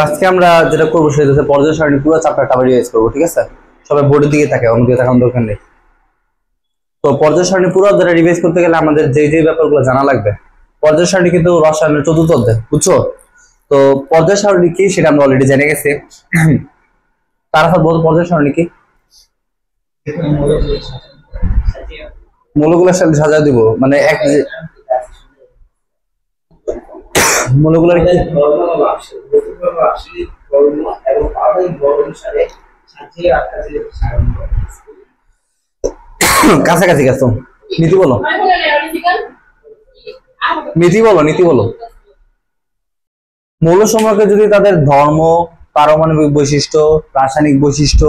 আজকে আমরা যেটা করবো সেটা হচ্ছে পর্যায় সারণী পুরো চ্যাপ্টারটা আবার রিভাইজ করবো, ঠিক আছে? সবাই বোর্ডের দিকে তাকায়, অন্যদিকে তাকানোর দরকার নেই। তো পর্যায় সারণী পুরো যেটা রিভাইজ করতে গেলে আমাদের যে ব্যাপারগুলো জানা লাগবে। পর্যায় সারণী কিন্তু রসায়নের ৪র্থ অধ্যায়, বুঝছো? তো পর্যায় সারণী কি সেটা আমরা অলরেডি জেনে গেছি। তারপর বল পর্যায় সারণী কি? মৌলগুলোর সাথে সাজা দিব, মানে এক মৌলগুলোর কি কাছাকাছি গেছো। নীতি বলো, নীতি বলো। মৌল সমূহকে যদি তাদের ধর্ম, পারমাণবিক বৈশিষ্ট্য, রাসায়নিক বৈশিষ্ট্য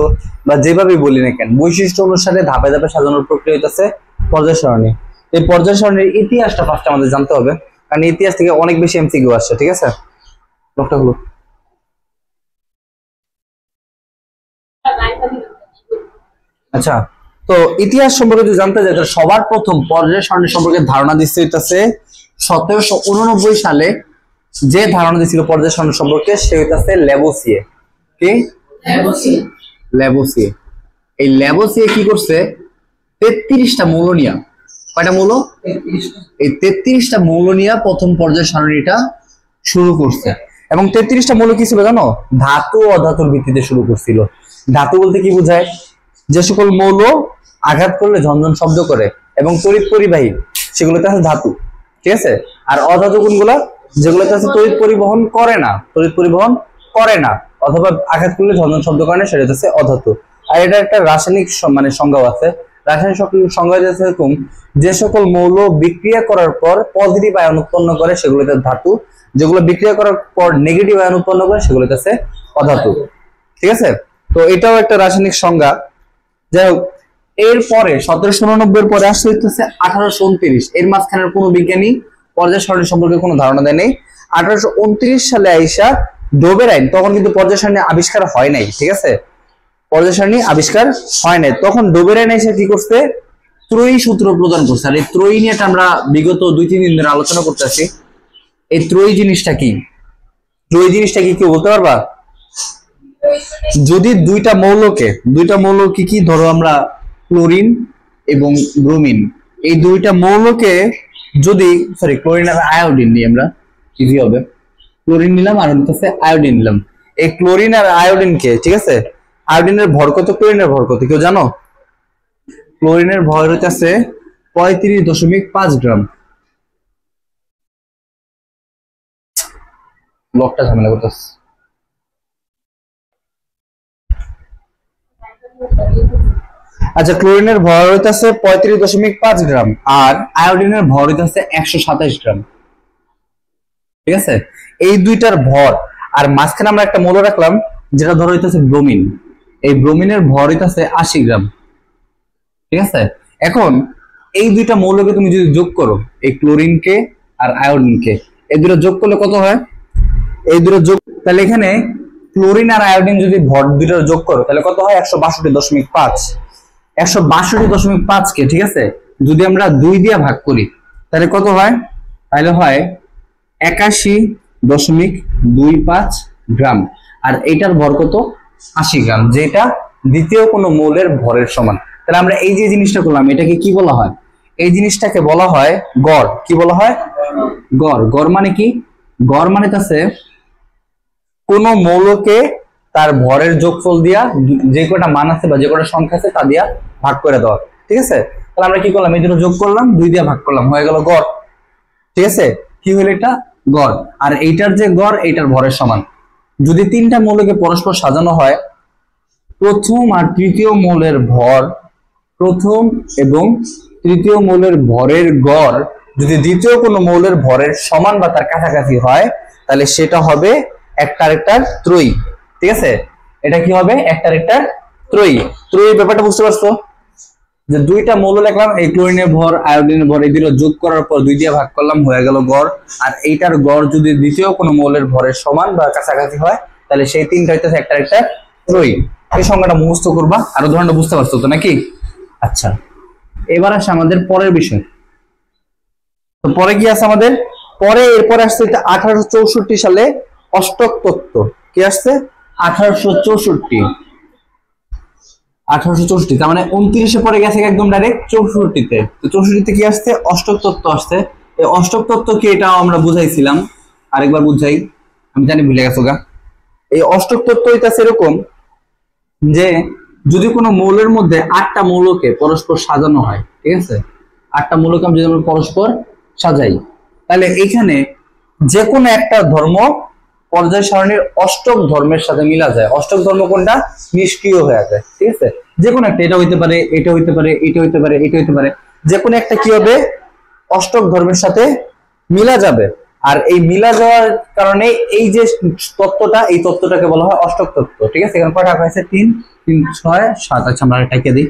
বা যেভাবে বলি না কেন বৈশিষ্ট্য অনুসারে ধাপে ধাপে সাজানোর প্রক্রিয়া হইতেছে পর্যায় সারণী। এই পর্যায় সারণীর ইতিহাসটা ফার্স্ট আমাদের জানতে হবে, কারণ ইতিহাস থেকে অনেক বেশি এমসিকিউ আসছে, ঠিক আছে? লোকটা হলো আচ্ছা। তো ইতিহাস সম্পর্কে যদি জানতে চাই, সবার প্রথম পর্যায় সারণী সম্পর্কে ধারণা দিচ্ছে হইতেছে 1789 সালে। যে ধারণা দিয়েছিল পর্যায় সারণী সম্পর্কে সে হইতেছে ল্যাবোসিয়ে। কি? ল্যাবোসিয়ে। এই ল্যাবোসিয়ে কি করছে? 33টা মৌল নিয়া, কয়টা মৌল? এই 33টা মৌল নিয়া প্রথম পর্যায় সারণীটা শুরু করছে। এবং 33টা মৌল কি ছিল জানো? ধাতু ও অধাতুর ভিত্তিতে শুরু করছিল। ধাতু বলতে কি বোঝায়? যে সকল মৌল আঘাত করলে ঝনঝন শব্দ করে এবং তড়িৎ পরিবাহী, সেগুলোতে আছে ধাতু, ঠিক আছে? আর অধাতু কোনগুলা? যেগুলোতে আছে তড়িৎ পরিবহন করে না অথবা আঘাত করলে ঝনঝন শব্দ করে না, সেটা হচ্ছে অধাতু। আর এটা একটা রাসায়নিক মানে সংজ্ঞাও আছে। রাসায়নিক সংজ্ঞা হচ্ছে এরকম, যে সকল মৌল বিক্রিয়া করার পর পজিটিভ আয়ন উৎপন্ন করে সেগুলোতে ধাতু, যেগুলো বিক্রিয়া করার পর নেগেটিভ আয়ন উৎপন্ন করে সেগুলোতে আছে অধাতু, ঠিক আছে? তো এটাও একটা রাসায়নিক সংজ্ঞা। যাই হোক, এরপরে 1789 পরে আসছে হচ্ছে 1829। এর মাঝখানের কোনো বিজ্ঞানী পর্যায় সারণী সম্পর্কে কোনো ধারণা দেয় নাই। 1829 সালে আইসা ডোবের আইন, তখন কিন্তু পর্যায় সারণী আবিষ্কার হয় নাই, ঠিক আছে? পর্যায় সারণী আবিষ্কার হয় নাই, তখন ডোবের আইন এসে কি করছে? ত্রয়ী সূত্র প্রদান করছে। আর এই ত্রয়ী নিয়ে আমরা বিগত 2-3 দিন ধরে আলোচনা করতেছি। এই ত্রয়ী জিনিসটা কি? ত্রয়ী জিনিসটা কি কেউ বলতে পারবা? যদি দুইটা মৌল কি কি, ধরো আমরা ক্লোরিন এবং ব্রোমিন, এই দুইটা মৌলকে যদি ক্লোরিন আর আয়োডিন নিই, আমরা ইজি হবে। ক্লোরিন নিলাম আর হচ্ছে আয়োডিন নিলাম। এই ক্লোরিন আর আয়োডিনকে, ঠিক আছে, আয়োডিনের ভর কত, ক্লোরিনের ভর কত কেউ জানো? ক্লোরিনের ভর হচ্ছে 35.5 গ্রাম। লকটা ঝামেলা করতেছে। আচ্ছা, ক্লোরিনের ভর হইতেছে 35.5 গ্রাম আর আয়োডিনের ভর হইতেছে 127 গ্রাম, ঠিক আছে? এই দুইটার ভর, আর মাঝখানে আমরা একটা মৌল রাখলাম যেটা ধরো হইতেছে ব্রোমিন। এই ব্রোমিনের ভর হইতেছে 80 গ্রাম, ঠিক আছে? এখন এই দুইটা মৌলকে তুমি যদি যোগ করো, এই ক্লোরিনকে আর আয়োডিনকে, এই দুটো যোগ করলে কত হয়? এই দুটো যোগ, তাহলে এখানে ক্লোরিন আর আয়োডিন যদি ভর দুইটা যোগ করো তাহলে কত হয়? 162.5। 162.5 কে, ঠিক আছে, যদি আমরা 2 দিয়ে ভাগ করি তাহলে কত হয়? তাহলে হয় 81.25 গ্রাম। আর এইটার ভর কত? 80 গ্রাম, যেটা দ্বিতীয় কোনো মৌলের ভরের সমান। তাহলে আমরা এই যে জিনিসটা করলাম, এটাকে কি বলা হয়? এই জিনিসটাকে বলা হয় গড়। কি বলা হয়? গড়। গড় মানে কি? গড় মানে হচ্ছে কোন মৌলকে তার ভরের যোগফল দিয়া যে কটা মান আছে বা যে কটা সংখ্যা আছে তা দিয়া ভাগ করে দেওয়া, ঠিক আছে? তাহলে আমরা কি করলাম? এই দুটো যোগ করলাম, 2 দিয়ে ভাগ করলাম, হয়ে গেল গড়, ঠিক আছে? কি হলো এটা? গড়। আর এইটার যে গড়, এইটার ভরের সমান। যদি 3টা মৌলকে পরস্পর সাজানো হয়, প্রথম আর তৃতীয় মৌলের ভর, প্রথম এবং তৃতীয় মৌলের ভরের গড় যদি দ্বিতীয় কোনো মৌলের ভরের সমান বা তার কাছাকাছি হয়, তাহলে সেটা হবে একটার ত্রয়ী, ঠিক আছে? এটা কি হবে? একটার ত্রয়ী। ত্রয়ী ব্যাপারটা বুঝতে পারছো? যে দুইটা মৌল লিখলাম, এই ক্লোরিনের ভর, আয়োডিনের ভর, এই দুটো যোগ করার পর 2 দিয়ে ভাগ করলাম, হয়ে গেল গড়। আর এইটার গড় যদি দ্বিতীয় কোনো মৌলের ভরের সমান বা কাছাকাছি হয়, তাহলে সেই 3টা হইতেছে একটার ত্রয়ী। এই সংখ্যাটা মুখস্থ করবা। আর উদাহরণটা বুঝতে পারছো তো নাকি? আচ্ছা, এবার আসে আমাদের পরের বিষয়। তো পরে কি আছে আমাদের? এরপরে আসছে 1864 সালে অষ্টক তত্ত্ব। কি আসছে 1864। 1864, তার মানে 29-এ পরে গেছে একদম ডাইরেক্ট 64-তে। তো 64-তে কি আসছে অষ্টক তত্ত্ব আসছে। এই অষ্টক তত্ত্ব কি এটাও আমরা বুঝাইছিলাম, আরেকবার বুঝাই, আমি জানি ভুলে গেছো গা। এই অষ্টক তত্ত্ব এটা সেরকম যে যদি কোনো মৌলের মধ্যে 8টা মৌলকে পরস্পর সাজানো হয়, ঠিক আছে, 8টা মৌলকে যদি আমরা পরস্পর সাজাই, তাহলে এখানে যে কোনো একটা ধর্ম পর্যায় সারণীর অষ্টক ধর্মের সাথে মিলা যায়। অষ্টক ধর্ম কোনটা? নিষ্ক্রিয় হয়ে যায়, ঠিক আছে। যে কোনো একটা, এটা হইতে পারে, এটা হইতে পারে, এটা হইতে পারে, এটা হইতে পারে, যে কোনো একটা কি হবে অষ্টক ধর্মের সাথে মিলা যাবে। আর এই মিলা যাওয়ার কারণে এই যে তত্ত্বটা, এই তত্ত্বটাকে বলা হয় অষ্টক তত্ত্ব, ঠিক আছে। এখানে কয়টা হয়েছে? 3 3 6 7। আচ্ছা আমরা টাইকে দিই,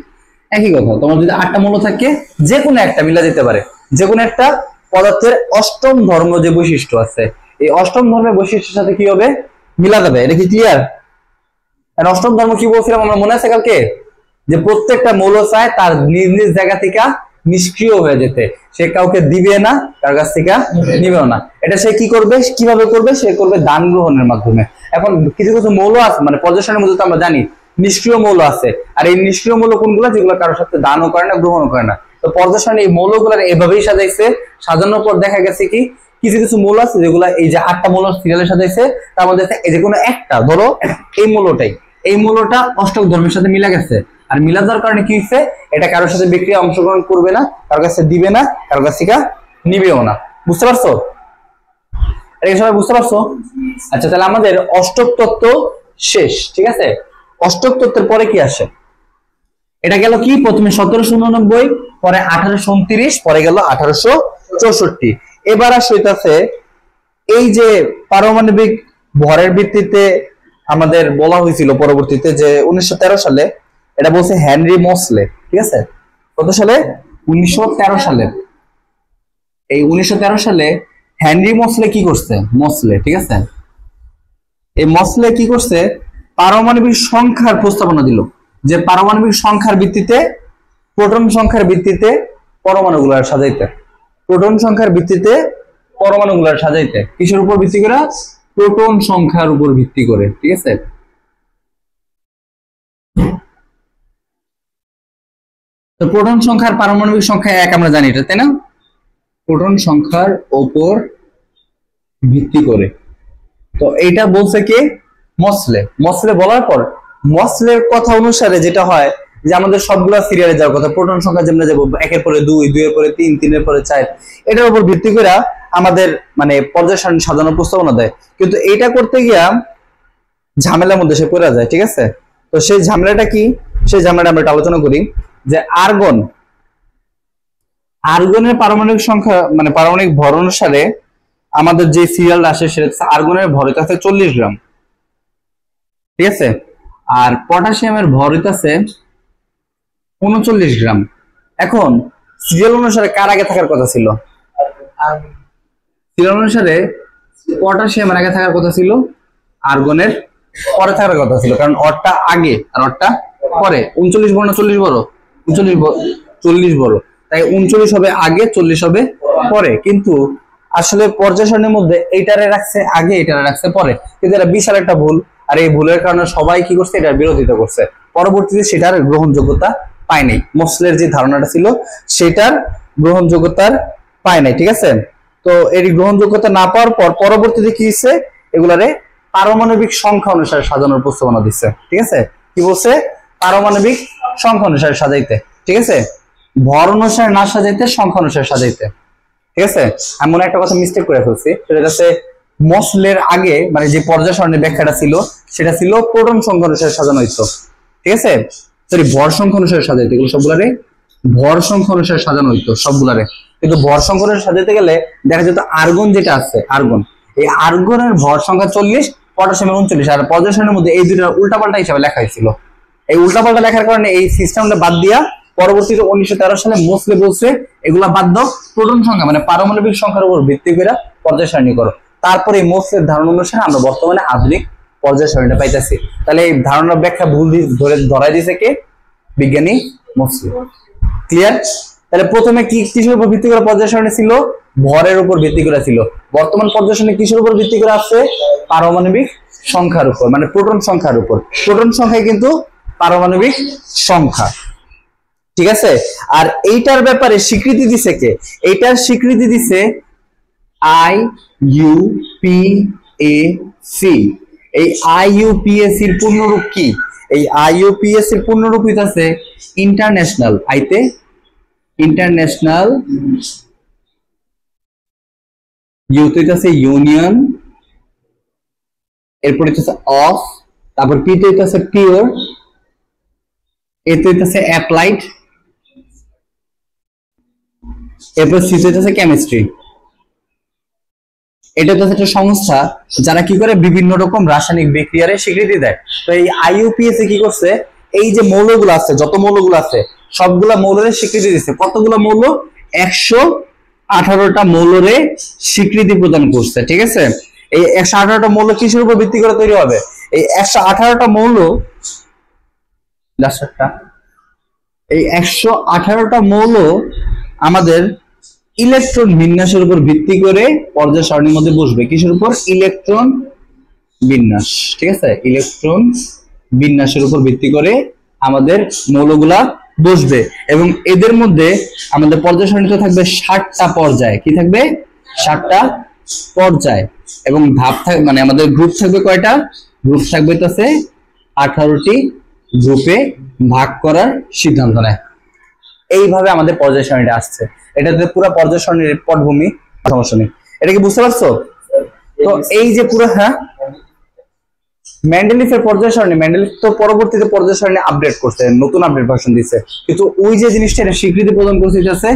একই কথা। তোমার যদি 8টা মৌল থাকে, যে কোনো একটা মিলা যেতে পারে, যে কোনো একটা পদার্থের অষ্টম ধর্ম যে বৈশিষ্ট্য আছে, এই অষ্টম ধর্মের বৈশিষ্ট্যের সাথে কি হবে? মিলা যাবে। এটা কি ক্লিয়ার? আর অষ্টম ধর্ম কি বলছিলাম আমরা, মনে আছে কালকে? যে প্রত্যেকটা মৌল চায় তার নিজ নিজ জায়গা থেকে নিষ্ক্রিয় হয়ে যেতে, সে কাউকে দিবে না, কার কাছ থেকে নিবেও না। এটা সে কি করবে, কিভাবে করবে? সে করবে দান গ্রহণের মাধ্যমে। এখন কিছু কিছু মৌল আছে, মানে পর্যায় সারণীর মধ্যে তো আমরা জানি নিষ্ক্রিয় মৌল আছে, আর এই নিষ্ক্রিয় মৌল কোনগুলো? যেগুলো কারোর সাথে দানও করে না, গ্রহণও করে না। তো পর্যায় সারণী এই মৌলগুলো এভাবেই সাজাইছে। সাজানোর পর দেখা গেছে কি কিছু কিছু মৌল আছে যেগুলো এই যে 8টা মৌল সিরিয়ালে সাজাইছে, তার মধ্যে যে কোনো একটা, ধরো এই মৌলটাই, এই মৌলটা অষ্টক ধর্মের সাথে মিলা গেছে। আর মিলা যাওয়ার কারণে কি হচ্ছে? এটা কারোর সাথে বিক্রিয়া অংশগ্রহণ করবে না, কারোর কাছে দিবে না, কারোর কাছ থেকে নিবেও না। বুঝতে পারছো? এটা সবাই বুঝতে পারছো? আচ্ছা, তাহলে আমাদের অষ্টক তত্ত্ব শেষ, ঠিক আছে। অষ্টক তত্ত্বের পরে কি আসে? এটা গেল কি, প্রথমে 1789, পরে 1829, পরে গেল 1864। এবার আসছে এই যে পারমাণবিক ভরের ভিত্তিতে আমাদের বলা হয়েছিল পরবর্তীতে যে 1913 সালে, এটা বলছে হেনরি মোসলে, ঠিক আছে। কত সালে? 1913 সালে। এই 1913 সালে হেনরি মোসলে কি করছে? মোসলে, ঠিক আছে, এই মোসলে কি করছে? পারমাণবিক সংখ্যার প্রস্তাবনা দিল, যে পারমাণবিক সংখ্যার ভিত্তিতে, প্রোটন সংখ্যার ভিত্তিতে পরমাণুগুলার সাজাইতে, প্রোটন সংখ্যার ভিত্তিতে পরমাণুগুলার সাজাইতে। কিসের উপর ভিত্তি করে? প্রোটন সংখ্যার উপর ভিত্তি করে, ঠিক আছে। তো প্রোটন সংখ্যার পারমাণবিক সংখ্যা 1 আমরা জানি, এটা তাই না? প্রোটন সংখ্যার উপর ভিত্তি করে। তো এইটা বলছে কে? মোসলে। মোসলে বলার পর মোসলের কথা অনুসারে যেটা হয় যে আমাদের সবগুলা সিরিয়ালে যাওয়ার কথা, প্রোটন সংখ্যা যেমন যাবো 1-এর পরে 2, 2-এর পরে 3, 3-এর পরে 4, এটার উপর ভিত্তি করে আমাদের মানে পর্যায় সারণী সাজানোর প্রস্তাবনা দেয়। কিন্তু এইটা করতে গিয়া ঝামেলার মধ্যে সে পড়ে যায়, ঠিক আছে। তো সেই ঝামেলাটা কি? সেই ঝামেলাটা আমরা আলোচনা করি যে আর্গনের পারমাণবিক সংখ্যা, মানে পারমাণবিক ভর অনুসারে আমাদের যে সিরিয়াল আসে সেটা আর্গনের ভর আছে 40 গ্রাম, ঠিক আছে। আর পটাশিয়ামের ভর আছে 39 গ্রাম। এখন সিরিয়াল অনুসারে কার আগে থাকার কথা ছিল? সিরিয়াল অনুসারে পটাশিয়ামের আগে থাকার কথা ছিল, আর্গনের পরে থাকার কথা ছিল, কারণ অরটা আগে আর অরটা পরে। 39 বড় না 40 বড়? 40 বড়, তাই 39 হবে আগে, 40 হবে পরে। কিন্তু আসলে পর্যায় সারণীর মধ্যে এইটারে রাখছে আগে, এইটারে রাখছে পরে, কিন্তু এটা বিশাল একটা ভুল। আর এই ভুলের কারণে সবাই কি করছে? এটার বিরোধিতা করছে। পরবর্তীতে সেটার গ্রহণযোগ্যতা পায় নাই, মোসলের যে ধারণাটা ছিল সেটার গ্রহণযোগ্যতার পায় নাই, ঠিক আছে। তো এর গ্রহণযোগ্যতা না পাওয়ার পর পরবর্তীতে কি হচ্ছে? এগুলারে পারমাণবিক সংখ্যা অনুসারে সাজানোর প্রস্তাবনা দিচ্ছে, ঠিক আছে। কি বলছে? পারমাণবিক সংখ্যা অনুসারে সাজাইতে, ঠিক আছে, ভর অনুসারে না সাজাইতে, সংখ্যা অনুসারে সাজাইতে, ঠিক আছে। আমি মনে একটা কথা মিস্টেক করে ফেলছি, সেটা হচ্ছে মোসলের আগে মানে যে পর্যায় সারণীর ব্যাখ্যাটা ছিল সেটা ছিল প্রোটন সংখ্যা অনুসারে সাজানো হইতো, ঠিক আছে। সরি, ভর সংখ্যা অনুসারে সাজাইতে, এগুলো সবগুলারে ভর সংখ্যা অনুসারে সাজানো হইতো সবগুলারে। কিন্তু ভর সংখ্যা অনুসারে সাজাতে গেলে দেখা যেত আর্গন যেটা আছে, আর্গন, এই আর্গনের ভর সংখ্যা 40, পটাশিয়ামের 39, আর পর্যায় সারণীর মধ্যে এই দুইটা উল্টাপাল্টা হিসাবে লেখা হয়েছিল। এই উল্টাপাল্টা লেখার কারণে এই সিস্টেমটা বাদ দিয়া পরবর্তীতে 1913 সালে মোসলে বলছে এগুলা বাদ দাও, প্রোটন সংখ্যা মানে পারমাণবিক সংখ্যার উপর ভিত্তি করে পর্যায় সারণী করো। তারপরে এই মোসলের ধারণা অনুসারে আমরা বর্তমানে আধুনিক পর্যায় সারণীটা পাইতেছি। তাহলে এই ধারণার ব্যাখ্যা ভুল ধরাই দিয়েছে কে? বিজ্ঞানী মোসলে। ক্লিয়ার? তাহলে প্রথমে কি কিসের উপর ভিত্তি করে পর্যায় সারণী ছিল? ভরের উপর ভিত্তি করে ছিল। বর্তমান পর্যায় সারণী কিসের উপর ভিত্তি করে আছে? পারমাণবিক সংখ্যার উপর, মানে প্রোটন সংখ্যার উপর। প্রোটন সংখ্যায় কিন্তু পারমাণবিক সংখ্যা, ঠিক আছে। আর এইটার ব্যাপারে স্বীকৃতি দিছে কে? এইটার স্বীকৃতি দিছে IUPAC। এই IUPAC এর পূর্ণরূপ কি? এই IUPAC এর পূর্ণরূপ হইতাছে ইন্টারন্যাশনাল, আইতে ইন্টারন্যাশনাল, ইউ তো হইতাছে ইউনিয়ন, এরপর হইতাছে অফ, তারপর পি তো হইতাছে পিওর, এ তো হইতাছে অ্যাপ্লাইড, এরপর সি তো হইতাছে কেমিস্ট্রি। এটা তো একটা সংস্থা যারা কি করে বিভিন্ন রকম রাসায়নিক বিক্রিয়ার স্বীকৃতি দেয়। তো এই IUPAC কি করছে, এই যে মৌলগুলো আছে, যত মৌলগুলো আছে সবগুলা মৌলের স্বীকৃতি দিচ্ছে। কতগুলো মৌল? 118টা মৌলের স্বীকৃতি প্রদান করছে, ঠিক আছে। এই 118টা মৌল কিসের উপর ভিত্তি করে তৈরি হবে? এই 118টা মৌল, এই 118টা মৌল আমাদের ইলেকট্রন বিন্যাসের উপর ভিত্তি করে পর্যায় সারণীর মধ্যে বসবে। কিসের উপর? ইলেকট্রন বিন্যাস, ঠিক আছে। ইলেকট্রন বিন্যাসের উপর ভিত্তি করে আমাদের মৌলগুলা বসবে, এবং এদের মধ্যে আমাদের পর্যায় সারণীতে থাকবে 60টা পর্যায়। কি থাকবে? 60টা পর্যায়। এবং ধাপ থাকবে, মানে আমাদের গ্রুপ থাকবে কয়টা? গ্রুপ থাকবে তাছে 18টি গ্রুপে ভাগ করার সিদ্ধান্ত নেয়। এইভাবে আমাদের পর্যায় সারণীটা আসছে। এটাতে পুরো পর্যায় সারণীর পটভূমি, সমস্যা নেই। এটা কি বুঝতে পারছো? তো এই যে পুরো, হ্যাঁ, মেন্ডেলিফের পর্যায় সারণী, মেন্ডেলিফ তো পরবর্তীতে পর্যায় সারণী আপডেট করছে, নতুন আপডেট ভার্সন দিচ্ছে, কিন্তু ওই যে জিনিসটা এটা স্বীকৃতি প্রদান করছে আছে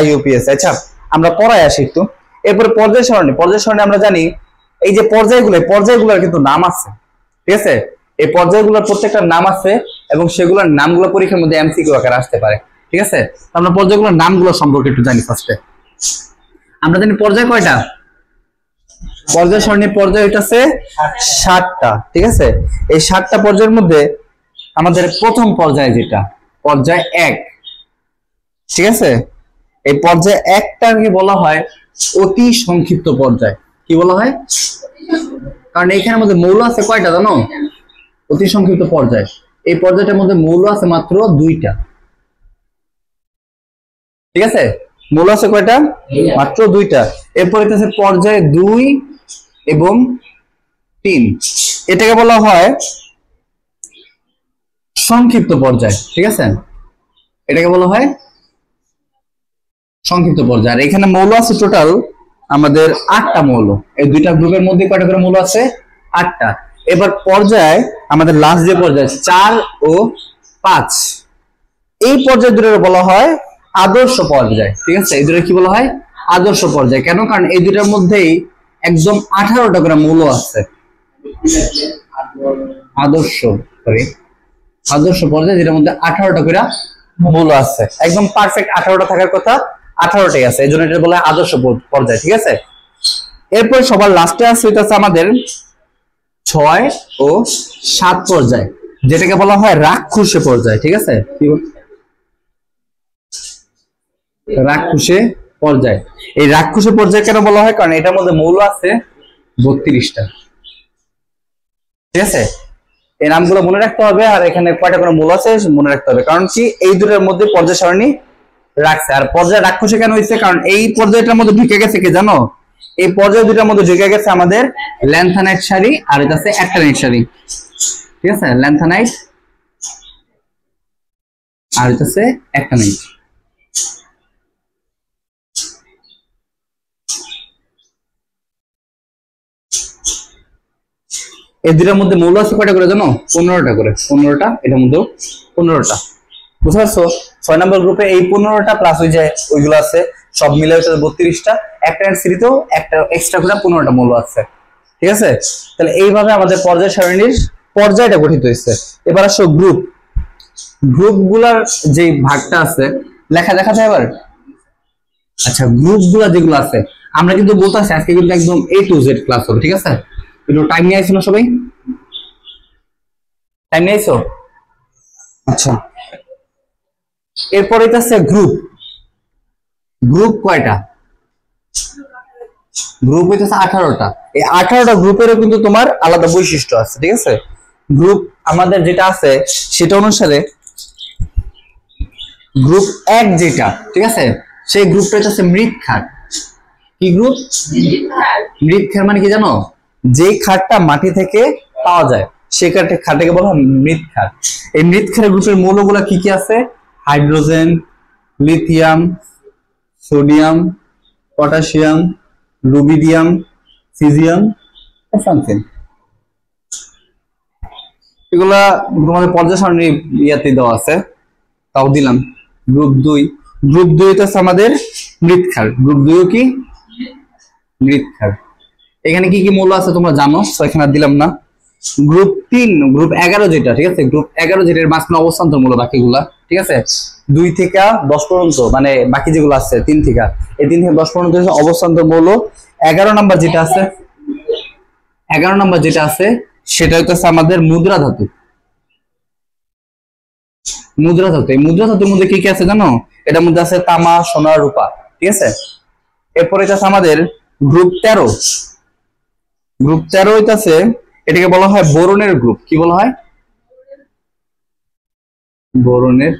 IUPAC। আচ্ছা, আমরা পড়ায় আসি একটু। এরপরে পর্যায় সারণী, পর্যায় সারণী আমরা জানি এই যে পর্যায়গুলোর কিন্তু নাম আছে, ঠিক আছে। এই পর্যায়গুলোর প্রত্যেকটা নাম আছে, এবং সেগুলোর নামগুলো পরীক্ষার মধ্যে MCQ আকারে আসতে পারে, ঠিক আছে। আমরা পর্যায়গুলোর নামগুলো সম্পর্কে একটু জানি। ফার্স্টে আমরা জানি পর্যায় কয়টা? পর্যায় সারণীর পর্যায় হইতাছে 60টা, ঠিক আছে। এই 60টা পর্যায়ের মধ্যে আমাদের প্রথম পর্যায় যেটা পর্যায় 1, ঠিক আছে। এই পর্যায় 1টাকে বলা হয় অতি সংক্ষিপ্ত পর্যায়। কি বলা হয়? কারণ এইখানের মধ্যে মৌল আছে কয়টা জানো? অতি সংক্ষিপ্ত পর্যায়। এই পর্যায়টার মধ্যে মৌল আছে মাত্র 2টা, ঠিক আছে। মৌল আছে কয়টা? মাত্র 2টা। এরপর হইতেছে পর্যায় 2 এবং 3। এটাকে বলা হয় সংক্ষিপ্ত পর্যায়, ঠিক আছে। এটাকে বলা হয় সংক্ষিপ্ত পর্যায়। আর এখানে মৌল আছে টোটাল আমাদের 8টা মৌল। এই 2টা গ্রুপের মধ্যে কয়টা করে মৌল আছে? 8টা। এবার পর্যায় আমাদের লাস্ট যে পর্যায় 4 ও 5, এই পর্যায় দুটোর বলা হয় আদর্শ পর্যায়, ঠিক আছে। এই দুটো কি বলা হয়? আদর্শ পর্যায়। কেন? কারণ এই দুটার মধ্যেই একদম 18টা করে মৌল আছে। আদর্শ পর্যায় যেটার মধ্যে 18টা করে মৌল আছে, একদম পারফেক্ট 18টা থাকার কথা, 18টাই আছে, এই জন্য এটা বলা হয় আদর্শ পর্যায়, ঠিক আছে। এরপর সবার লাস্টে আছে আমাদের 6 ও 7 পর্যায়, যেটাকে বলা হয় রাক্ষসে পর্যায়, ঠিক আছে। রাক্ষসে পর্যায়। এই রাক্ষসে পর্যায় কেন বলা হয়? কারণ এটার মধ্যে মৌল আছে 32টা, ঠিক আছে। এই নামগুলো মনে রাখতে হবে, আর এখানে কয়টা করে মৌল আছে মনে রাখতে হবে। কারণ কি এই দুটোর মধ্যে পর্যায় সারণী রাখছে। আর পর্যায় রাক্ষসে কেন হয়েছে? কারণ এই পর্যায়টার মধ্যে ঢুকে গেছে কি জানো? এই পর্যায় দুটার মধ্যে ঢুকে গেছে আমাদের ল্যান্থানাইট সারি আর এটা আছে অ্যাক্টিনাইট সারি, ঠিক আছে। ল্যান্থানাইট আর এটা আছে অ্যাক্টিনাইট। এই দুটার মধ্যে মৌল আছে কয়টা করে জানো? 15টা করে। 15টা, এটার মধ্যেও 15টা। বুঝতে পারছো? 6 নম্বর গ্রুপে এই 15টা প্লাস ওই যে ওইগুলো আছে, সব মিলে হচ্ছে 32টা। অ্যাক্টিনাইট সিরিজেও একটা এক্সট্রা করে 15টা মৌল আছে, ঠিক আছে। তাহলে এইভাবে আমাদের পর্যায় সারণীর পর্যায়টা গঠিত হয়েছে। এবার আসো গ্রুপগুলার যে ভাগটা আছে লেখা দেখা যায় এবার। আচ্ছা, গ্রুপগুলা যেগুলো আছে আমরা কিন্তু বলতেছি আজকে কিন্তু একদম A to Z ক্লাস হবে, ঠিক আছে। একটু টাইম নিয়ে আইছো না সবাই? টাইম নিয়ে আইছো? আচ্ছা, এরপরে আছে গ্রুপ। গ্রুপ কয়টা? গ্রুপ হইতেছে 18টা। এই 18টা গ্রুপেরও কিন্তু তোমার আলাদা বৈশিষ্ট্য আছে, ঠিক আছে? গ্রুপ আমাদের যেটা আছে সেটা অনুসারে গ্রুপ 1 যেটা, ঠিক আছে, সেই গ্রুপটা হচ্ছে মৃৎক্ষার। কি গ্রুপ? মৃৎক্ষার মানে কি জানো? যে ক্ষারটা মাটি থেকে পাওয়া যায় সেই খারটাকে বলা হয় মৃৎক্ষার। এই মৃৎক্ষারের গ্রুপের মৌলগুলো কি কি আছে? Hydrogen, lithium, sodium, potassium, rubidium, caesium, francium. এগুলা তোমাদের পর্যায় সারণী ইয়াতে দেওয়া আছে, তাও দিলাম। গ্রুপ 2, গ্রুপ 2 হচ্ছে আমাদের মৃৎক্ষার। গ্রুপ 2 কি? মৃৎক্ষার। এখানে কি কি মৌল আছে তোমরা জানো, তো এখানে দিলাম না। গ্রুপ 3, গ্রুপ 11 যেটা, ঠিক আছে, গ্রুপ 11 যেটার মাঝখানে অবস্থান্তর মৌল বাকিগুলা, ঠিক আছে, 2 থেকে 10 পর্যন্ত, মানে বাকি যেগুলো আছে 3 থেকে, এই 3 থেকে 10 পর্যন্ত অবস্থান্তর মৌল। 11 নাম্বার যেটা আছে, 11 নাম্বার যেটা আছে সেটা হচ্ছে আমাদের মুদ্রা ধাতু। মুদ্রা ধাতু, এই মুদ্রা ধাতুর মধ্যে কি কি আছে জানো? এটার মধ্যে আছে তামা, সোনা, রূপা, ঠিক আছে। এরপরে এটা আমাদের গ্রুপ 13। গ্রুপ 13 হইতাছে, এটাকে বলা হয় বোরনের গ্রুপ। কি বলা হয়? বোরনের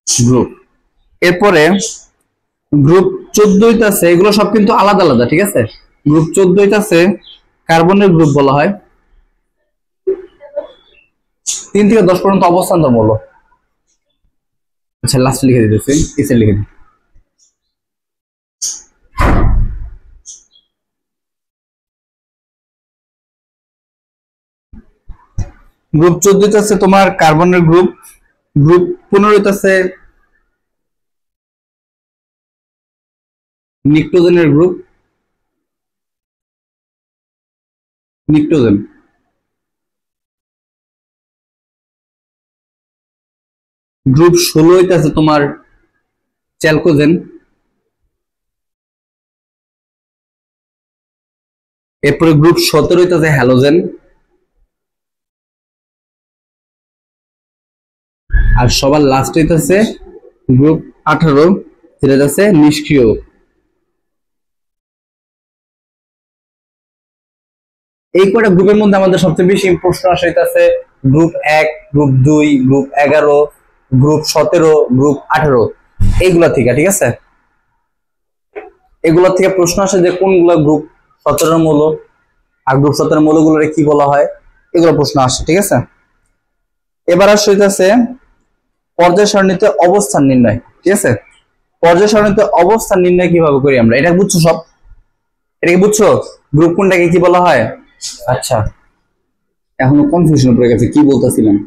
গ্রুপ। এরপরে গ্রুপ 14 হইতাছে, এগুলো সব কিন্তু আলাদা আলাদা, ঠিক আছে। গ্রুপ 14 হইতাছে কার্বনের গ্রুপ বলা হয়। 3 থেকে 10 পর্যন্ত অবস্থান্তর মৌল। আচ্ছা, লাস্ট লিখে দিতেছি, এসে লিখে দিই। গ্রুপ 14 আছে তোমার কার্বনের গ্রুপ। গ্রুপ 15 আছে নিক্টোজেনের গ্রুপ। নিক্টোজেন। গ্রুপ 16 আছে তোমার চ্যালকোজেন। এরপরে গ্রুপ 17 আছে হ্যালোজেন। আর সবার লাস্ট হইতেছে গ্রুপ 18, যেটা আছে নিষ্ক্রিয়। এই কয়টা গ্রুপের মধ্যে আমাদের সবচেয়ে বেশি প্রশ্ন আসে হইতাছে group 1, group 2, group 11, group 17, group 18, এইগুলা থেকে, ঠিক আছে। এগুলা থেকে প্রশ্ন আসে যে কোনগুলা গ্রুপ 17 মৌল, আর গ্রুপ 17 মৌলগুলোরে কি বলা হয়, এগুলো প্রশ্ন আসে, ঠিক আছে। এবার আসে হইতাছে পর্যায় সারণীতে অবস্থান নির্ণয়, ঠিক আছে। পর্যায় সারণীতে অবস্থান নির্ণয় কিভাবে করি আমরা, এটা বুঝছো সব? এটা কি বুঝছো? গ্রুপ কোনটাকে কি বলা হয়? আচ্ছা, এখনো কনফিউশন পড়ে গেছে, কি বলতেছিলাম।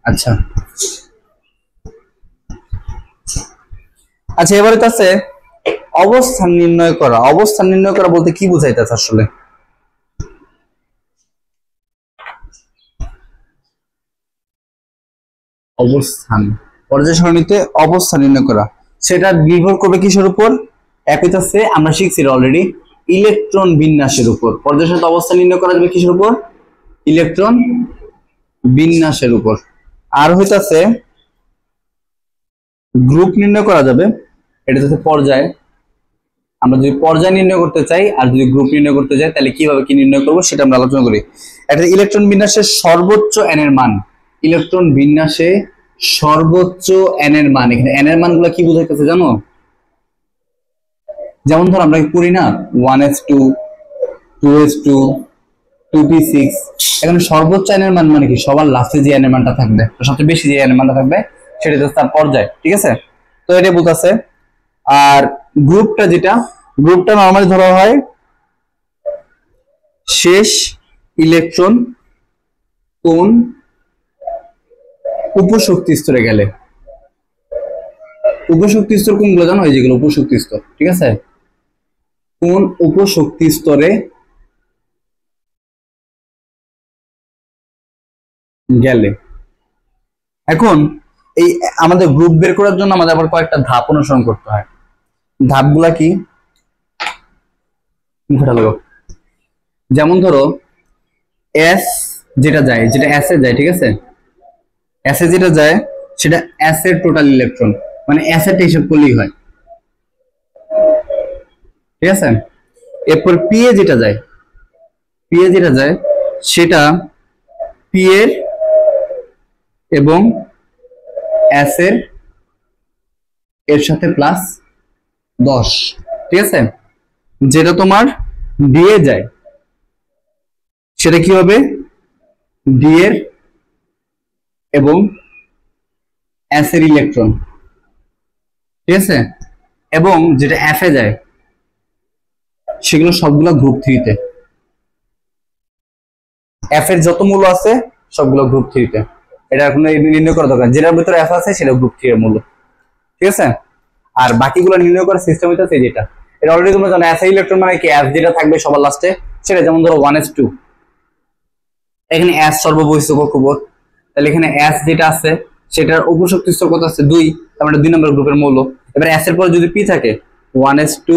আচ্ছা আচ্ছা, এবারে আছে অবস্থান নির্ণয় করা। অবস্থান নির্ণয় করা বলতে কি বুঝাইতেছে আসলে? অবস্থান, পর্যায় সারণীতে অবস্থান নির্ণয় করা, সেটা নির্ভর করবে কিসের উপর? এক হইতাছে, আমরা শিখছি অলরেডি, ইলেকট্রন বিন্যাসের উপর। পর্যায় সারণীতে অবস্থান নির্ণয় করা যাবে কিসের উপর? ইলেকট্রন বিন্যাসের উপর। আর হইতাছে গ্রুপ নির্ণয় করা যাবে, এটা হচ্ছে পর্যায়। আমরা যদি পর্যায় নির্ণয় করতে চাই আর যদি গ্রুপ নির্ণয় করতে চাই তাহলে কিভাবে কি নির্ণয় করব সেটা আমরা আলোচনা করি। এটা ইলেকট্রন বিন্যাসের সর্বোচ্চ n এর মান। ইলেকট্রন বিন্যাসে সর্বোচ্চ n এর মান, এখানে n এর মানগুলো কি বোঝাইতেছে জানো? যেমন ধর আমরা করি না 1s2, 2s2, 2p6, এখানে সর্বোচ্চ n এর মান মানে কি? সবার লাস্টে যে n এর মানটা থাকবে, সবচেয়ে বেশি যে n এর মানটা থাকবে সেটা হচ্ছে তার পর্যায়, ঠিক আছে। তো এটা বলতেছে। আর গ্রুপটা যেটা, গ্রুপটা নরমালি ধরা হয় শেষ ইলেকট্রন কোন উপশক্তি স্তরে গেলে। উপশক্তি স্তর কোনগুলো জানো? এই যেগুলো উপশক্তি স্তর, ঠিক আছে, কোন উপশক্তি স্তরে গেলে। এখন এই আমাদের গ্রুপ বের করার জন্য আমাদের আবার কয়েকটা ধাপ অনুসরণ করতে হয়। ধাপগুলা কি? যেমন ধরো এস যেটা যায়, যেটা এস এ যায়, ঠিক আছে, এস এ যেটা যায় সেটা এস এর টোটাল ইলেকট্রন, মানে অ্যাসেট হিসাব করলেই হয়, ঠিক আছে। এরপর পি এ যেটা যায়, পি এ যেটা যায় সেটা পি এর এবং এস এর এর সাথে প্লাস 10, ঠিক আছে। যেটা তোমার ডি এ যায় সেটা কি হবে ডি এর এবং এস এর ইলেকট্রন, ঠিক আছে। এবং যেটা এফ এ যায় সেগুলো সবগুলো গ্রুপ 3 তে, এফ এর যত মূল্য আছে সবগুলো গ্রুপ 3 তে। এটা এখন নির্ণয় করা দরকার, যেটার ভিতরে এফ আছে সেটা গ্রুপ 3 এর মূল্য, ঠিক আছে। আর বাকিগুলো নির্ণয় করার সিস্টেম হইতেছে যেটা, এটা অলরেডি তোমরা জানো। এস ইলেকট্রন মানে কি, এস যেটা থাকবে সবার লাস্টে সেটা, যেমন ধরো 1s2, এখানে এস সর্ববহিষ্ঠ কক্ষপথ, তাহলে এখানে এস যেটা আছে সেটার উপশক্তি স্তর কত আছে 2, তার মানে 2 নম্বর গ্রুপের মৌল। এবার এস এর পরে যদি পি থাকে 1s2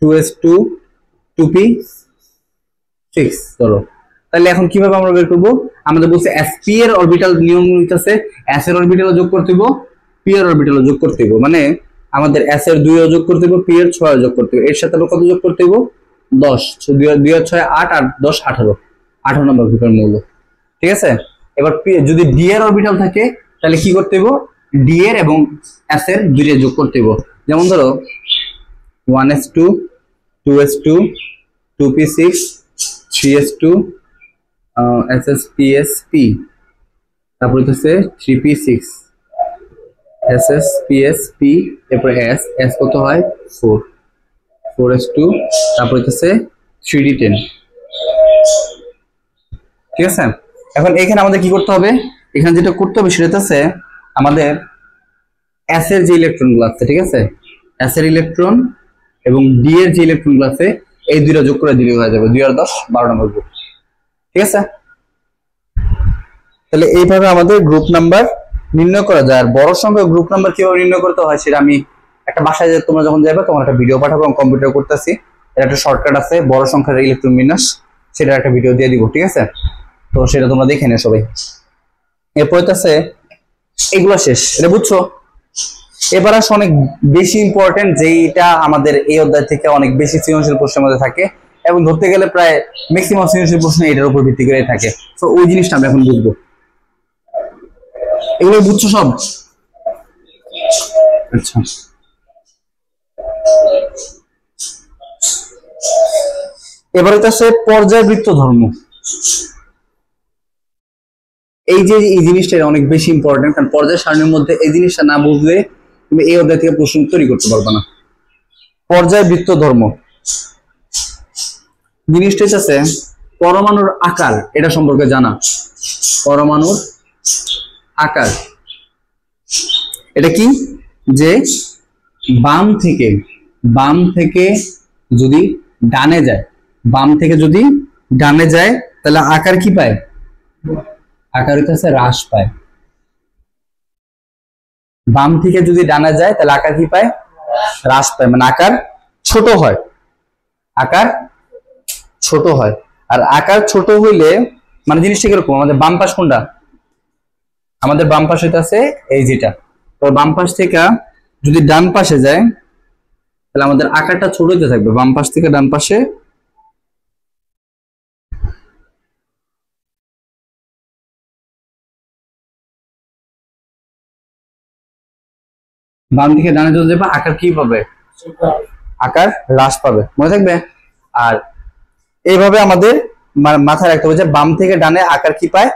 2s2 2p6 ধরো, তাহলে এখন কিভাবে আমরা বের করব, আমাদের বলছে sp এর অরবিটাল নিয়ম হইতাছে s এর অরবিটাল যোগ করতে হইব, p এর অরবিটাল যোগ করতে হইব। মানে আমাদের s এর 2 যোগ করতে হইব, p এর 6 যোগ করতে হইব, এর সাথে কত যোগ করতে হইব 10, 2 আর 6 8 আর 10 18 নম্বর গ্রুপের মৌল, ঠিক আছে। এবার যদি ডি এর অরবিটাল থাকে তাহলে কি করতে হইব, ডি এর এবং s এর 2 যোগ করতে হইব। যেমন ধরো 1s2 2s2 2p6 3s2 SSPSP, তারপর হচ্ছে 3p6 SSPSP, এরপর S কত হয় 4 4s2, তারপর হচ্ছে 3d10, ঠিক আছে। এখন এখানে আমাদের কি করতে হবে, এখানে যেটা করতে হবে সেটা হচ্ছে আমাদের S এর যে ইলেকট্রনগুলো আছে, ঠিক আছে, S এর ইলেকট্রন এবং D এর যে ইলেকট্রনগুলো আছে এই দুইটা যোগ করে দিলে হয়ে যাবে 2 আর 10 12 নম্বর গ্রুপ, ঠিক আছে। তাহলে এইভাবে আমাদের গ্রুপ নাম্বার নির্ণয় করা যায়। আর বড় সংখ্যার গ্রুপ নাম্বার কিভাবে নির্ণয় করতে হয় সেটা আমি একটা বাসায় তোমরা যখন যাবে তোমার একটা ভিডিও পাঠাবো, আমি কম্পিউটার করতেছি, এর একটা শর্টকাট আছে বড় সংখ্যার ইলেকট্রন বিন্যাস, সেটা একটা ভিডিও দিয়ে দিব, ঠিক আছে। তো সেটা তোমরা দেখে নিও সবাই। এরপর আছে এগুলো শেষ, এটা বুঝছো। এবার আসে অনেক বেশি ইম্পর্টেন্ট, যেটা আমাদের এই অধ্যায় থেকে অনেক বেশি সৃজনশীল প্রশ্নের মধ্যে থাকে এবং ধরতে গেলে প্রায় ম্যাক্সিমাম সৃজনশীল প্রশ্ন এটার উপর ভিত্তি করে থাকে। তো ওই জিনিসটা আমরা এখন বুঝবো। এগুলো বুঝছো সব? আচ্ছা, এবারে আছে পর্যায়বৃত্ত ধর্ম। এই যে এই জিনিসটা অনেক বেশি ইম্পর্টেন্ট, কারণ পর্যায় সারণীর মধ্যে এই জিনিসটা না বুঝলে তুমি এই অধ্যায় থেকে প্রশ্ন তৈরি করতে পারবে না। পর্যায়বৃত্ত ধর্ম জিনিসটা হচ্ছে পরমাণুর আকার, এটা সম্পর্কে জানা। পরমাণুর আকার এটা কি, যে বাম থেকে যদি ডানে যায়, বাম থেকে যদি ডানে যায় তাহলে আকার কি পায়, আকার হচ্ছে হ্রাস পায়। বাম থেকে যদি ডানে যায় তাহলে আকার কি পায়, হ্রাস পায়, মানে আকার ছোট হয়, আকার ছোট হয়। আর আকার ছোট হইলে মানে জিনিসটা কিরকম, আমাদের বাম পাশ কোনটা, আমাদের বাম পাশ হইতাছে এই যেটা, তো বাম পাশ থেকে যদি ডান পাশে যায় তাহলে আমাদের আকারটা ছোট হতে থাকবে, বাম পাশ থেকে ডান পাশে বাম থেকে ডানে চলে যাবে, আকার কি পাবে, আকার হ্রাস পাবে, মনে থাকবে। আর এইভাবে আমাদের মাথায় রাখতে হবে যে বাম থেকে ডানে আকার কি পায়,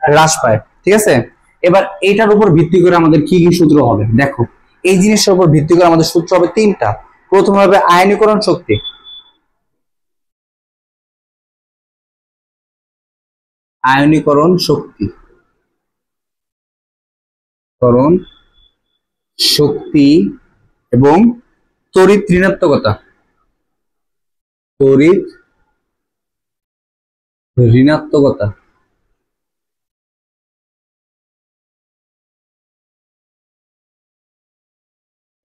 হ্রাস পায়, ঠিক আছে। এবার এইটার উপর ভিত্তি করে আমাদের কি কি সূত্র হবে, দেখো এই জিনিসটার উপর ভিত্তি করে আমাদের সূত্র হবে 3টা। প্রথম হবে আয়নীকরণ শক্তি, আয়নীকরণ শক্তি, করণ শক্তি এবং তড়িৎ ঋণাত্মকতা, তড়িৎ ঋণাত্মকতা।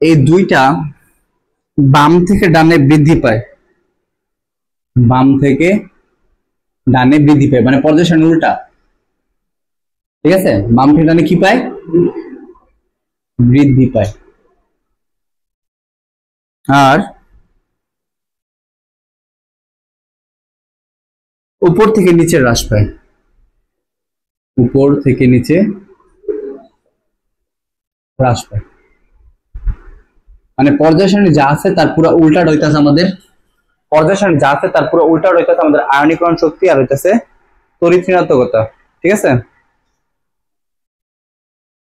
এই দুইটা বাম থেকে ডানে বৃদ্ধি পায়, বাম থেকে ডানে বৃদ্ধি পায়, মানে পর্যায় সারণীর উল্টা, ঠিক আছে। বাম থেকে ডানে কি পায়, বৃদ্ধি পায়। আর উপর থেকে নিচে হ্রাস পায়, উপর থেকে নিচে হ্রাস পায়। মানে পর্যায় সারণী যা আছে তার পুরো উল্টাটা হইতাছে আমাদের, পর্যায় সারণী যা আছে তার পুরো উল্টাটা হইতাছে আমাদের আয়নীকরণ শক্তি আর হইতাছে তড়িৎ ঋণাত্মকতা। ঠিক আছে,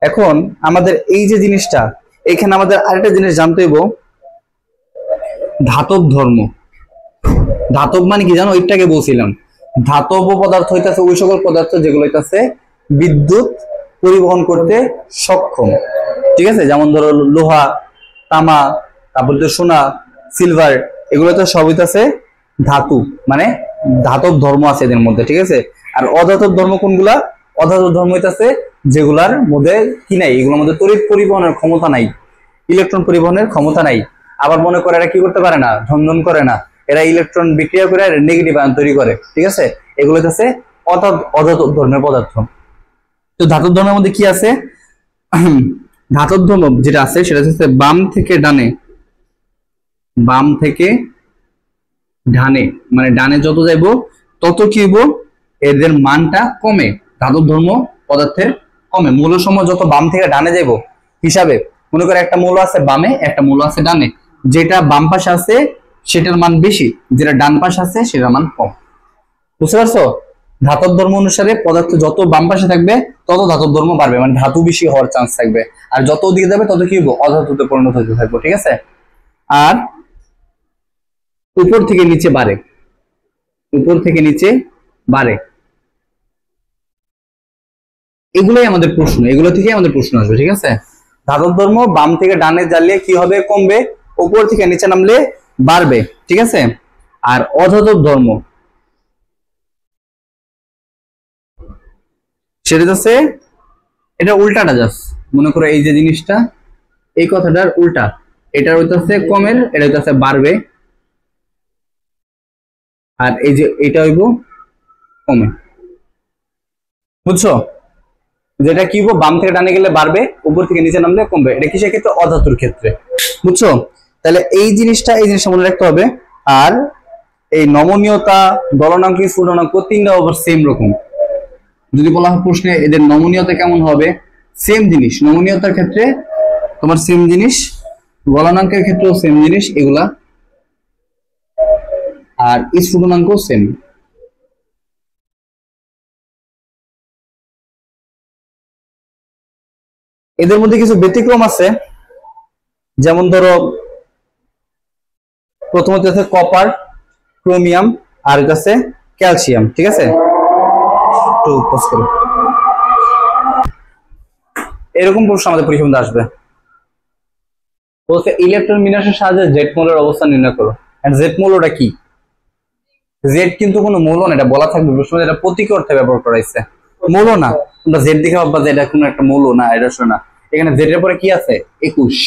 এখন আমাদের এই যে জিনিসটা, এখানে আমাদের আরেকটা জিনিস জানতে হইব, ধাতব ধর্ম। ধাতব মানে কি জানো, ওইটাকে বলছিলাম, ধাতব পদার্থ হইতাছে ওই সকল পদার্থ যেগুলো হইতাছে বিদ্যুৎ পরিবহন করতে সক্ষম। ঠিক আছে, যেমন ধরো লোহা, তামা, তারপর তো সোনা, সিলভার, এগুলো তো সব হইতাছে ধাতু, মানে ধাতব ধর্ম আছে এদের মধ্যে। ঠিক আছে, আর অধাতব ধর্ম কোনগুলা? অধাতব ধর্ম হইতাছে যেগুলার মধ্যে কি নাই, এগুলোর মধ্যে তড়িৎ পরিবহনের ক্ষমতা নাই, ইলেকট্রন পরিবহনের ক্ষমতা নাই। আবার মনে করে এরা কি করতে পারে না, ঝনঝন করে না, এরা ইলেকট্রন বিক্রিয়া করে নেগেটিভ আয়ন তৈরি করে। ঠিক আছে, এগুলো হচ্ছে অধাতব ধর্মের পদার্থ। তো ধাতব ধর্মের মধ্যে কি আছে? ধাতব ধর্ম যেটা আছে সেটা হচ্ছে বাম থেকে ডানে, বাম থেকে ডানে, মানে ডানে যত যাইব তত কি হইব, এদের মানটা কমে, ধাতব ধর্ম পদার্থের কমে। মৌলসমূহ যত বাম থেকে ডানে যাইব হিসাবে, মনে করে একটা মৌল আছে বামে, একটা মৌল আছে ডানে, যেটা বাম পাশে আছে সেটার মান বেশি, যেটা ডান পাশে আছে সেটার মান কম। বুঝতে পারছো? ধাতব ধর্ম অনুসারে পদার্থ যত বাম পাশে থাকবে তত ধাতব ধর্ম বাড়বে, মানে ধাতু বেশি হওয়ার চান্স থাকবে, আর যত ওদিকে যাবে তত কি হইব, অধাতুতে পরিণত হতে থাকবে। ঠিক আছে, আর উপর থেকে নিচে বাড়ে, উপর থেকে নিচে বাড়ে, এগুলোই আমাদের প্রশ্ন, এগুলো থেকে আমাদের প্রশ্ন আসবে। ঠিক আছে, ধাতব ধর্ম বাম থেকে ডানে জ্বালিয়ে কি হবে, কমবে, উপর থেকে নিচে নামলে বাড়বে। ঠিক আছে, আর অধাতব ধর্ম সেটা হচ্ছে এটা উল্টাটা, জাস্ট মনে করো এই যে জিনিসটা, এই কথাটার উল্টা, এটা হইতাছে কমের, এটা হইতাছে বাড়বে, আর এই যে এটা হইব কমে। বুঝছো? যেটা কি হইব, বাম থেকে ডানে গেলে বাড়বে, উপর থেকে নিচে নামলে কমবে। এটা কিসের ক্ষেত্রে? অধাতুর ক্ষেত্রে। বুঝছো? তাহলে এই জিনিসটা মনে রাখতে হবে। আর এই নমনীয়তা, গলনাঙ্ক, স্ফুটনাঙ্ক তিনটা আবার সেম রকম। যদি বলা হয় প্রশ্নে এদের নমনীয়তা কেমন হবে, সেম জিনিস, নমনীয়তার ক্ষেত্রে তোমার সেম জিনিস, গলনাঙ্কের ক্ষেত্রেও সেম জিনিস এগুলা, আর স্ফুটনাঙ্ক সেম। এদের মধ্যে কিছু ব্যতিক্রম আছে, যেমন ধরো প্রথমত আছে কপার, ক্রোমিয়াম, আর আছে ক্যালসিয়াম। ঠিক আছে, একটু পোস্ট করো। এরকম প্রশ্ন আমাদের পরীক্ষা আসবে, বলছে ইলেকট্রন বিন্যাসের সাহায্যে জেড মৌলের অবস্থান নির্ণয় করো। আর জেড মৌলটা কি? জেড কিন্তু কোনো মৌল না, এটা বলা থাকবে প্রশ্ন, এটা প্রতীক অর্থে ব্যবহার করা হয়েছে, মৌল না। তোমরা জেড দেখে ভাববা যে এটা কোনো একটা মৌল না, এটা শোনা। এখানে জেড এর পরে কি আছে? 21।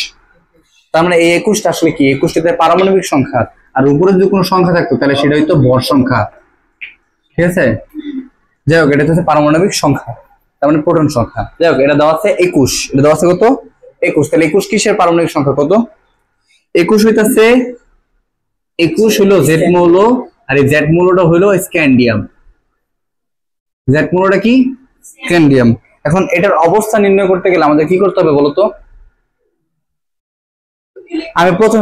তার মানে এই 21টা আসলে কি? 21টাতে পারমাণবিক সংখ্যা, আর উপরে যদি কোনো সংখ্যা থাকতো তাহলে সেটা হইতো ভর সংখ্যা। ঠিক আছে, যাই হোক, এটা হচ্ছে পারমাণবিক সংখ্যা, তার মানে প্রোটন সংখ্যা। যাই হোক, এটা দেওয়া আছে 21, এটা দেওয়া আছে কত? 21। তাহলে 21 কিসের পারমাণবিক সংখ্যা কত? 21 হইতাছে, 21 হলো জেড মৌল, আর এই জেড মৌলটা হলো স্ক্যান্ডিয়াম। জেড মৌলটা কি? স্ক্যান্ডিয়াম। এখন এটার অবস্থা নির্ণয় করতে গেলে আমাদের কি করতে হবে বলতো? আমি প্রথম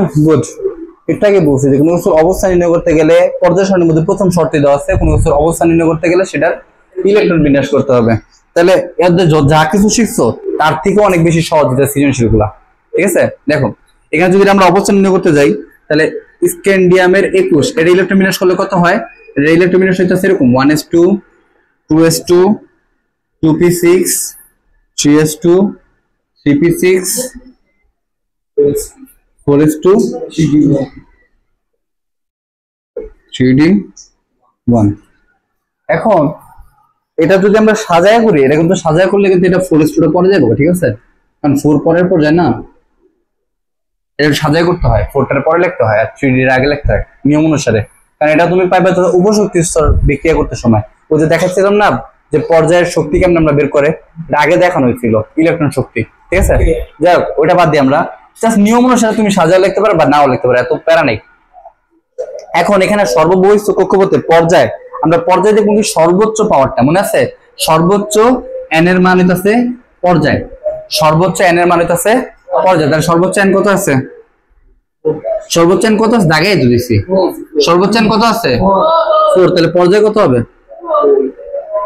একটু আগে বলছি যে কোনো কিছুর অবস্থা নির্ণয় করতে গেলে পর্যায় সারণীর মধ্যে প্রথম শর্তে দেওয়া আছে, কোনো কিছুর অবস্থা নির্ণয় করতে গেলে সেটার ইলেকট্রন বিন্যাস করতে হবে। তাহলে এদের যা কিছু শিখছো তার থেকে অনেক বেশি সহজ এটা সৃজনশীল গুলা। ঠিক আছে, দেখো এখানে যদি আমরা অবস্থা নির্ণয় করতে যাই, তাহলে স্ক্যান্ডিয়ামের 21, এটা ইলেকট্রন বিন্যাস করলে কত হয়? এটা ইলেকট্রন বিন্যাস হইতেছে এরকম 1s2, 2s2, 2p6, 3s2, 3p6, 4s2, 3d1। এখন এটা যদি আমরা সাজায় করি, এটা কিন্তু সাজায় করলে কিন্তু এটা 4s2 পরে যাবে। ঠিক আছে, কারণ 4 পরের পর যায় না, এটা সাজায় করতে হয়, 4টার পরে লিখতে হয়, আর 3d এর আগে লিখতে হয় নিয়ম অনুসারে। কারণ এটা তুমি পাইবে উপশক্তি স্তর বিক্রিয়া করতে সময়। ওই যে দেখাচ্ছিলাম না যে পর্যায়ের শক্তি কেমন আমরা বের করে, এটা আগে দেখানো হয়েছিল, ইলেকট্রন শক্তি। ঠিক আছে, যাই হোক ওইটা বাদ দিয়ে আমরা জাস্ট নিয়ম অনুসারে তুমি সাজাও লিখতে পারো বা নাও লিখতে পারো, এত প্যারা নেই। এখন এখানে সর্ববহিঃস্থ কক্ষপথের পর্যায়, আমরা পর্যায় দেখব কি সর্বোচ্চ পাওয়ারটা মনে আছে, সর্বোচ্চ n এর মান হইতাছে পর্যায়, সর্বোচ্চ n এর মান হইতাছে পর্যায়। তাহলে সর্বোচ্চ n কত আছে, সর্বোচ্চ n কত আছে দাগাই তো দিছি, সর্বোচ্চ n কত আছে 4, তাহলে পর্যায় কত হবে,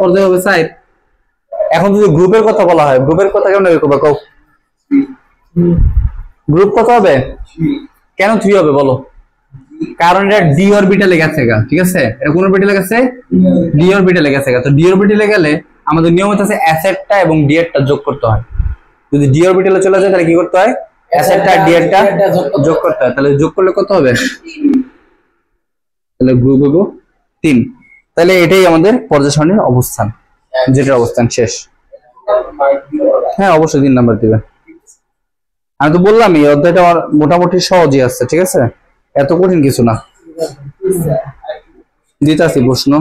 পর্যায় হবে 5। এখন যদি গ্রুপের কথা বলা হয়, গ্রুপের কথা কেমন হবে কও, গ্রুপ কত হবে, কেন 3 হবে বলো, কারণ এটা ডি অরবিটালে গেছে গা, ঠিক আছে, এটা কোন অরবিটালে গেছে, ডি অরবিটালে গেছে গা। তো ডি অরবিটালে গেলে আমাদের নিয়ম হচ্ছে অ্যাসেটটা এবং ডি এরটা যোগ করতে হয়। যদি ডি অরবিটালে চলে যায় তাহলে কি করতে হয়, অ্যাসেটটা আর ডি এরটা যোগ করতে হয়। তাহলে যোগ করলে কত হবে, তাহলে গ্রুপ হলো 3। তাহলে এটাই আমাদের পর্যায় সারণীর অবস্থান, যেটার অবস্থান শেষ। হ্যাঁ অবশ্যই 3 নাম্বার দিবে। আমি তো বললাম এই অধ্যায়টা মোটামুটি সহজই আছে, ঠিক আছে, এত কঠিন কিছু না। দিতাছি প্রশ্ন।